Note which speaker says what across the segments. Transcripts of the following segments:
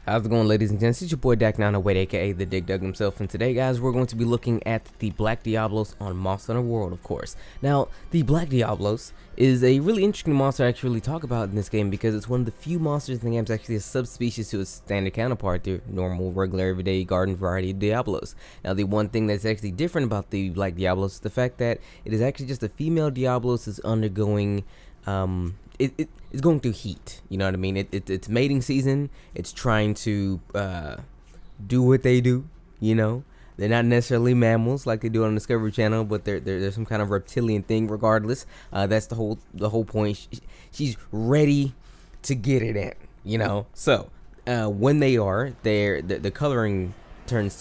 Speaker 1: How's it going, ladies and gents? It's your boy Dak908, aka the Dig Dug himself, and today, guys, we're going to be looking at the Black Diablos on Monster Hunter World, of course. Now, the Black Diablos is a really interesting monster to actually talk about in this game because it's one of the few monsters in the game that's actually a subspecies to its standard counterpart, the normal, regular, everyday garden variety of Diablos. Now, the one thing that's actually different about the Black Diablos is the fact that it is actually just a female Diablos that's undergoing it's going through heat, you know what I mean? It's mating season. It's trying to do what they do, you know. They're not necessarily mammals like they do on the Discovery Channel, but they're some kind of reptilian thing. Regardless, that's the whole point. She's ready to get it in, you know. So when they are, the coloring turns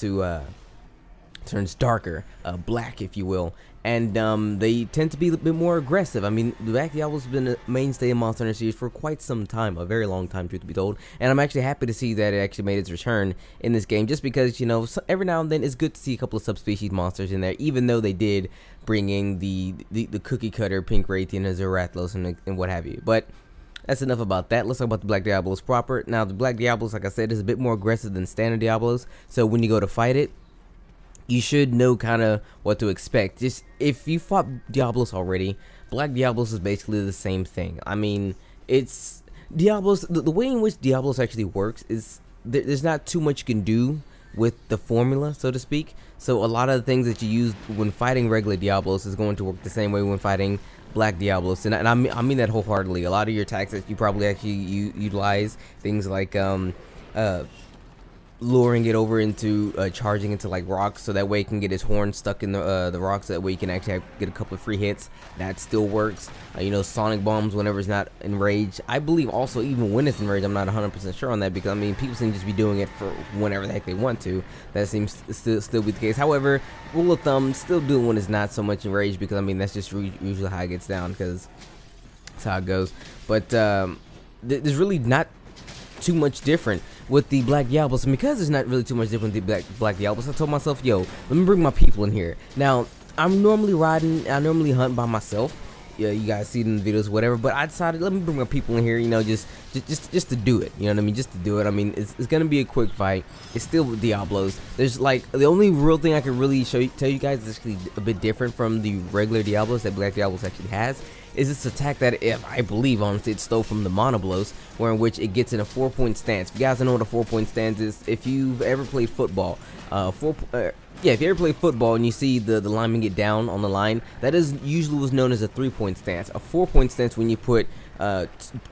Speaker 1: darker, black, if you will. And they tend to be a bit more aggressive. I mean, the Black Diablos has been a mainstay in Monster Hunter series for quite some time, a very long time, truth to be told. And I'm actually happy to see that it actually made its return in this game, just because, you know, every now and then it's good to see a couple of subspecies monsters in there, even though they did bring in the cookie cutter Pink Raytheon and Zerathlos and what have you. But that's enough about that. Let's talk about the Black Diablos proper. Now, the Black Diablos, like I said, is a bit more aggressive than standard Diablos. So when you go to fight it, you should know kind of what to expect. Just if you fought Diablos already, Black Diablos is basically the same thing. I mean, it's Diablos. The way in which Diablos actually works is there's not too much you can do with the formula, so to speak. So a lot of the things that you use when fighting regular Diablos is going to work the same way when fighting Black Diablos, and I mean that wholeheartedly. A lot of your attacks that you probably actually utilize things like luring it over into charging into like rocks, so that way it can get his horn stuck in the rocks. So that way you can actually get a couple of free hits. That still works. You know, sonic bombs whenever it's not enraged. I believe also even when it's enraged. I'm not 100% sure on that, because I mean people seem to just be doing it for whenever the heck they want to. That seems to still be the case. However, rule of thumb, still do it when it's not so much enraged, because I mean that's just usually how it gets down, because that's how it goes. But there's really not too much different with the Black Diablos, and because there's not really too much different with the Black Diablos, I told myself, yo, let me bring my people in here. Now, I'm normally I normally hunt by myself. Yeah, you guys see it in the videos, whatever. But I decided, let me bring my people in here, you know, just to do it. You know what I mean? Just to do it. I mean, it's gonna be a quick fight. It's still Diablos. There's like the only real thing I can really tell you guys is actually a bit different from the regular Diablos that Black Diablos actually has. Is this attack that, if I believe, honestly, it stole from the Monoblos, where in which it gets in a 4-point stance. If you guys don't know what a 4-point stance is, if you've ever played football, if you ever play football and you see the lineman get down on the line, that is usually what's known as a 3-point stance. A 4-point stance when you put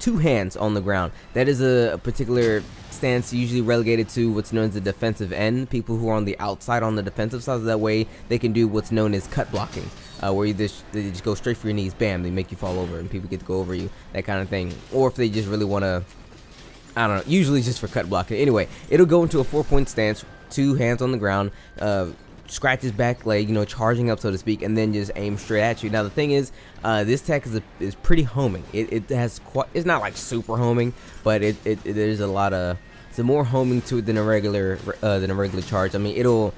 Speaker 1: two hands on the ground. That is a particular stance usually relegated to what's known as the defensive end, people who are on the outside on the defensive side, so that way they can do what's known as cut blocking, where they just go straight for your knees, bam, they make you fall over and people get to go over you, that kind of thing. Or if they just really want to, I don't know, usually just for cut blocking. Anyway, it'll go into a 4-point stance, two hands on the ground, scratch his back leg, you know, charging up, so to speak, and then just aim straight at you. Now the thing is, this tech is pretty homing. It has quite, it's not like super homing, but there's a lot of, some more homing to it than a regular charge. I mean, it'll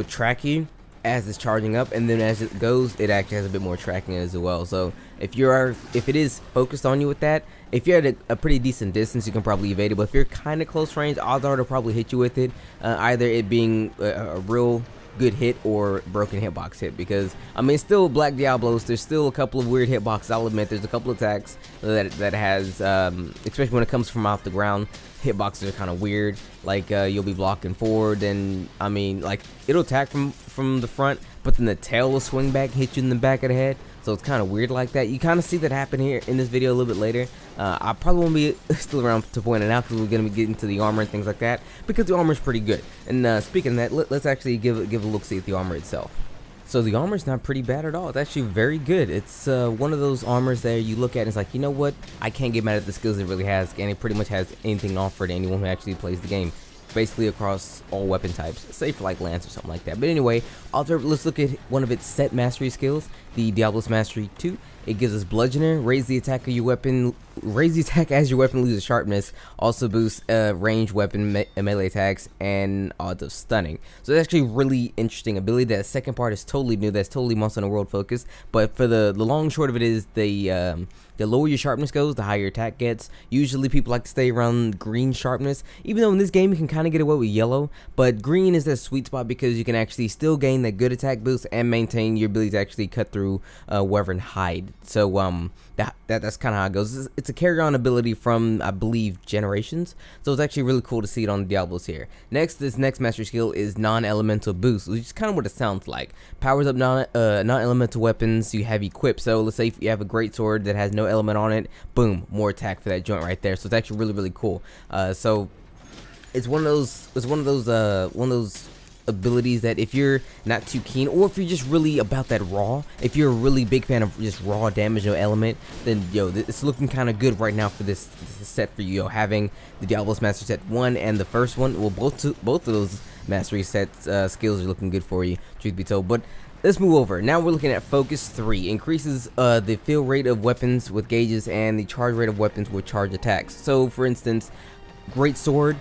Speaker 1: track you as it's charging up, and then as it goes, it actually has a bit more tracking as well. So if it is focused on you with that, if you're at a pretty decent distance, you can probably evade it. But if you're kind of close range, odds are to probably hit you with it, either it being a real good hit or broken hitbox hit. Because I mean, still Black Diablos, there's still a couple of weird hitboxes. I'll admit, there's a couple of attacks that has, especially when it comes from off the ground, hitboxes are kind of weird. Like you'll be blocking forward, and I mean, like it'll attack from the front, but then the tail will swing back, hit you in the back of the head. So it's kind of weird like that. You kind of see that happen here in this video a little bit later. I probably won't be still around to point it out, because we're going to be getting to the armor and things like that, because the armor is pretty good. And speaking of that, let's actually give a look-see at the armor itself. So the armor is not pretty bad at all. It's actually very good. It's one of those armors that you look at and it's like, you know what? I can't get mad at the skills it really has, and it pretty much has anything to offer to anyone who actually plays the game. Basically across all weapon types, save for like Lance or something like that. But anyway, let's look at one of its set mastery skills, the Diablos Mastery 2. It gives us bludgeoner, raise the attack as your weapon loses sharpness, also boosts ranged weapon melee attacks and odds of stunning. So it's actually a really interesting ability. That second part is totally new, that's totally Monster Hunter World focused, but for the long and short of it is the lower your sharpness goes, the higher your attack gets. Usually people like to stay around green sharpness, even though in this game you can kind of get away with yellow, but green is that sweet spot because you can actually still gain that good attack boost and maintain your ability to actually cut through weather and hide. So that's kind of how it goes. It's a carry-on ability from, I believe, generations, so it's actually really cool to see it on Diablos here. This next mastery skill is non-elemental boost, which is kind of what it sounds like. Powers up non-elemental weapons you have equipped. So let's say if you have a great sword that has no element on it, boom, more attack for that joint right there. So it's actually really cool. So it's one of those abilities that if you're not too keen, or if you're just really about that raw, if you're a really big fan of just raw damage, no element, then yo, it's looking kind of good right now for this set for you. Yo, having the Diablos Master Set 1 and the first one, well, both of those mastery sets skills are looking good for you, truth be told. But let's move over. Now we're looking at Focus 3. Increases the fill rate of weapons with gauges and the charge rate of weapons with charge attacks. So for instance, great sword,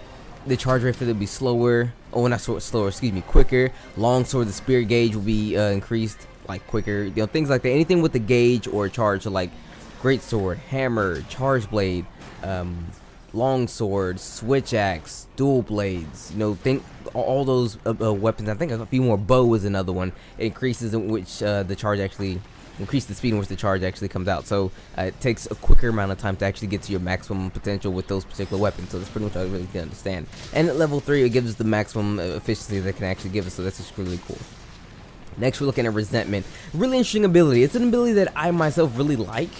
Speaker 1: the charge rate for it will be slower. Oh, not slower, excuse me, quicker. Long sword, the spirit gauge will be increased, like quicker. You know, things like that. Anything with the gauge or charge, so like great sword, hammer, charge blade, long sword, switch axe, dual blades. You know, think all those weapons. I think a few more. Bow is another one. It increases in which the charge actually. Increase the speed in which the charge actually comes out, so it takes a quicker amount of time to actually get to your maximum potential with those particular weapons. So that's pretty much all I really can understand. And at level 3, it gives us the maximum efficiency that it can actually give us, so that's just really cool. Next, we're looking at Resentment. Really interesting ability. It's an ability that I myself really like.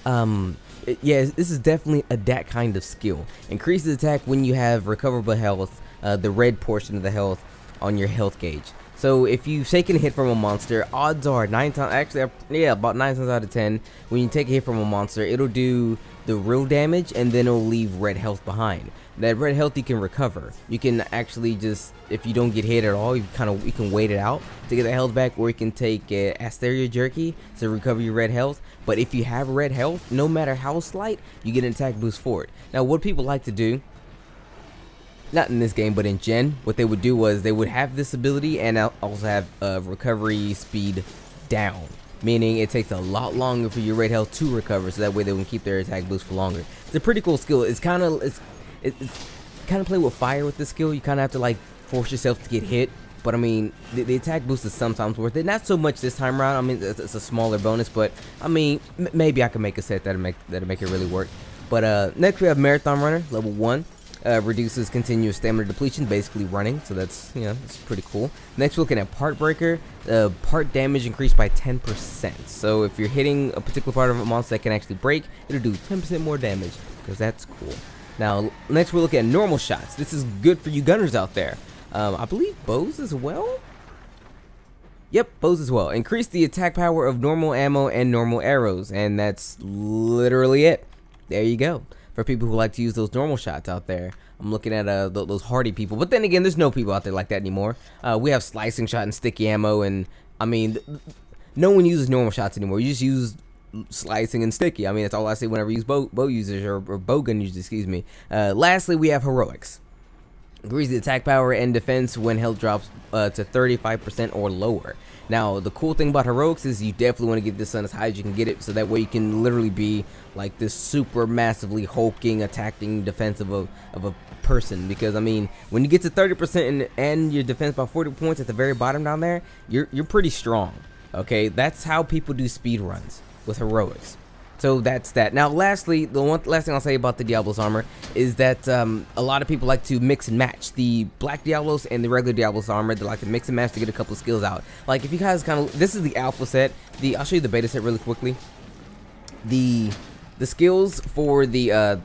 Speaker 1: Yeah, this is definitely that kind of skill. Increases attack when you have recoverable health, the red portion of the health on your health gauge. So if you've taken a hit from a monster, odds are about 9 times out of 10, when you take a hit from a monster, it'll do the real damage and then it'll leave red health behind. That red health you can recover. You can actually just, if you don't get hit at all, you can wait it out to get the health back, or you can take Asteria Jerky to recover your red health. But if you have red health, no matter how slight, you get an attack boost for it. Now what people like to do, not in this game, but in Gen, what they would do was they would have this ability and also have recovery speed down, meaning it takes a lot longer for your red health to recover, so that way they can keep their attack boost for longer. It's a pretty cool skill. It's kind of play with fire with this skill. You kind of have to like force yourself to get hit, but I mean the attack boost is sometimes worth it. Not so much this time around. I mean it's a smaller bonus, but I mean maybe I can make a set that'll make it really work. But next we have Marathon Runner, level 1. Reduces continuous stamina depletion, basically running, so that's, you know, that's pretty cool. Next, we're looking at Part Breaker. Part damage increased by 10%. So if you're hitting a particular part of a monster that can actually break, it'll do 10% more damage, because that's cool. Now, next we're looking at Normal Shots. This is good for you gunners out there. I believe bows as well? Yep, bows as well. Increase the attack power of normal ammo and normal arrows, and that's literally it. There you go. For people who like to use those normal shots out there. I'm looking at those hardy people, but then again, there's no people out there like that anymore. We have slicing shot and sticky ammo, and I mean, no one uses normal shots anymore. You just use slicing and sticky. I mean, that's all I say whenever I use bow users or bow gun users, excuse me. Lastly, we have heroics. Increase the attack power and defense when health drops to 35% or lower. Now, the cool thing about heroics is you definitely want to get this on as high as you can get it, so that way you can literally be like this super massively hulking, attacking, defensive of a person. Because I mean, when you get to 30% and your defense by 40 points at the very bottom down there, you're pretty strong. Okay, that's how people do speed runs with heroics. So that's that. Now, lastly, last thing I'll say about the Diablos armor is that a lot of people like to mix and match the black Diablos and the regular Diablos armor. They like to mix and match to get a couple of skills out. Like if you guys this is the alpha set. I'll show you the beta set really quickly. The skills for the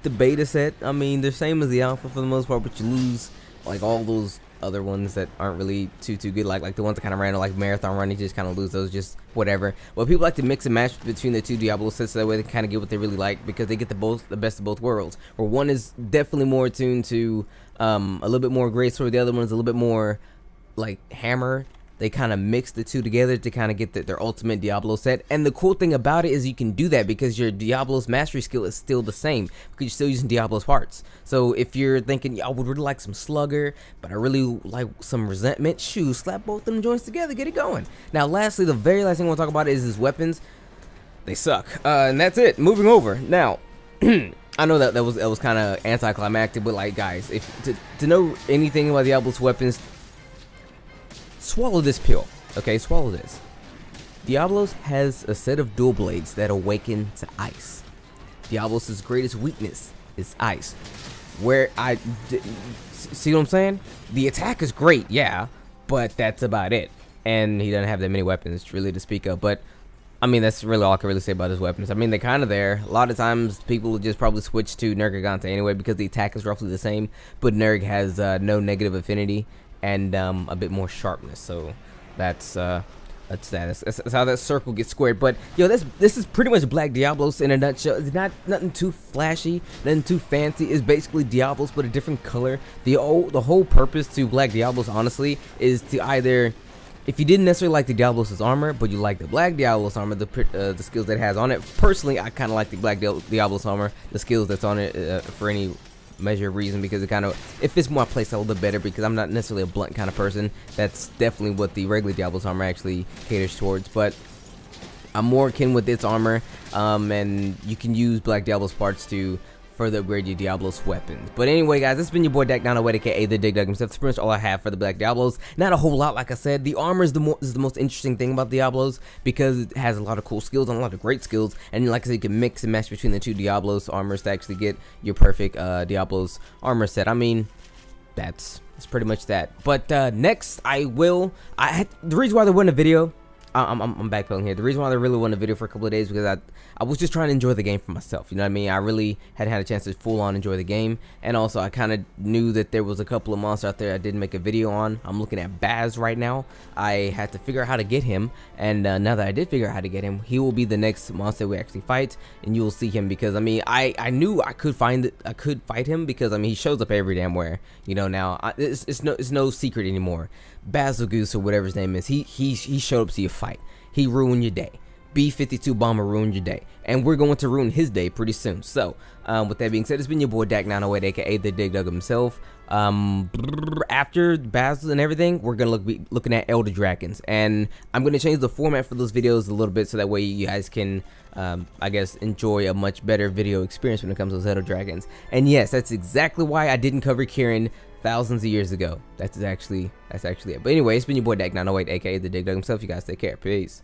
Speaker 1: beta set, I mean, they're same as the alpha for the most part, but you lose like all those other ones that aren't really too good, like the ones that kind of random, like marathon running, you just kind of lose those, just whatever. But people like to mix and match between the two Diablo sets, so that way they kind of get what they really like, because they get the best of both worlds. Where one is definitely more attuned to a little bit more greatsword, the other one is a little bit more like hammer. they kind of mix the two together to kind of get their ultimate Diablo set. And the cool thing about it is you can do that because your Diablo's mastery skill is still the same because you're still using Diablo's parts. So if you're thinking, yeah, I would really like some Slugger, but I really like some Resentment, shoot, slap both of them joints together, get it going. Now lastly, the very last thing I want to talk about is his weapons. They suck, and that's it. Moving over now. I know that was kind of anticlimactic, but like, guys, if to know anything about Diablo's weapons, swallow this pill, okay? Swallow this. Diablos has a set of dual blades that awaken to ice. Diablos' greatest weakness is ice. See what I'm saying? The attack is great, yeah, but that's about it. And he doesn't have that many weapons really to speak of. But I mean, that's really all I can really say about his weapons. I mean, they're kind of there. A lot of times people will just probably switch to Nergigante anyway because the attack is roughly the same, but Nerg has no negative affinity and a bit more sharpness. So that's that. That's how that circle gets squared. But yo, this is pretty much Black Diablos in a nutshell. It's nothing too flashy, nothing too fancy. It's basically Diablos but a different color. The whole purpose to Black Diablos, honestly, is to either, if you didn't necessarily like the Diablos' armor, but you like the Black Diablos armor, the skills that it has on it. Personally, I kind of like the Black Diablos armor, the skills that's on it for any measure of reason, because it fits my playstyle a little bit better, because I'm not necessarily a blunt kind of person. That's definitely what the regular Diablos armor actually caters towards, but I'm more akin with its armor, and you can use Black Diablos parts to further upgrade your Diablos weapons. But anyway, guys, this has been your boy Dak908, aka the Dig Dug himself. That's pretty much all I have for the Black Diablos. Not a whole lot, like I said. The armor is the most interesting thing about Diablos, because it has a lot of cool skills and a lot of great skills. And like I said, you can mix and match between the two Diablos armors to actually get your perfect Diablos armor set. I mean, that's pretty much that. But next, the reason why there wasn't a video, I'm backpedaling here. The reason why there really wasn't a video for a couple of days because I was just trying to enjoy the game for myself. You know what I mean? I really hadn't had a chance to full on enjoy the game, and also I kind of knew that there was a couple of monsters out there I didn't make a video on. I'm looking at Baz right now. I had to figure out how to get him, and now that I did figure out how to get him, he will be the next monster we actually fight, and you will see him because I mean I knew I could fight him because I mean he shows up every damn where. You know, now it's no secret anymore. Basil Goose or whatever his name is, he showed up to your fight. He ruined your day. B-52 Bomber ruined your day, and we're going to ruin his day pretty soon. So with that being said, it's been your boy Dak908, aka the Dig Dug himself. After Basil and everything, we're gonna be looking at Elder Dragons, and I'm gonna change the format for those videos a little bit so that way you guys can I guess enjoy a much better video experience when it comes to those Elder Dragons. And yes, that's exactly why I didn't cover Kieran thousands of years ago. That's actually it. But anyway, it's been your boy Dak908, aka the Dig Dug himself. You guys take care. Peace.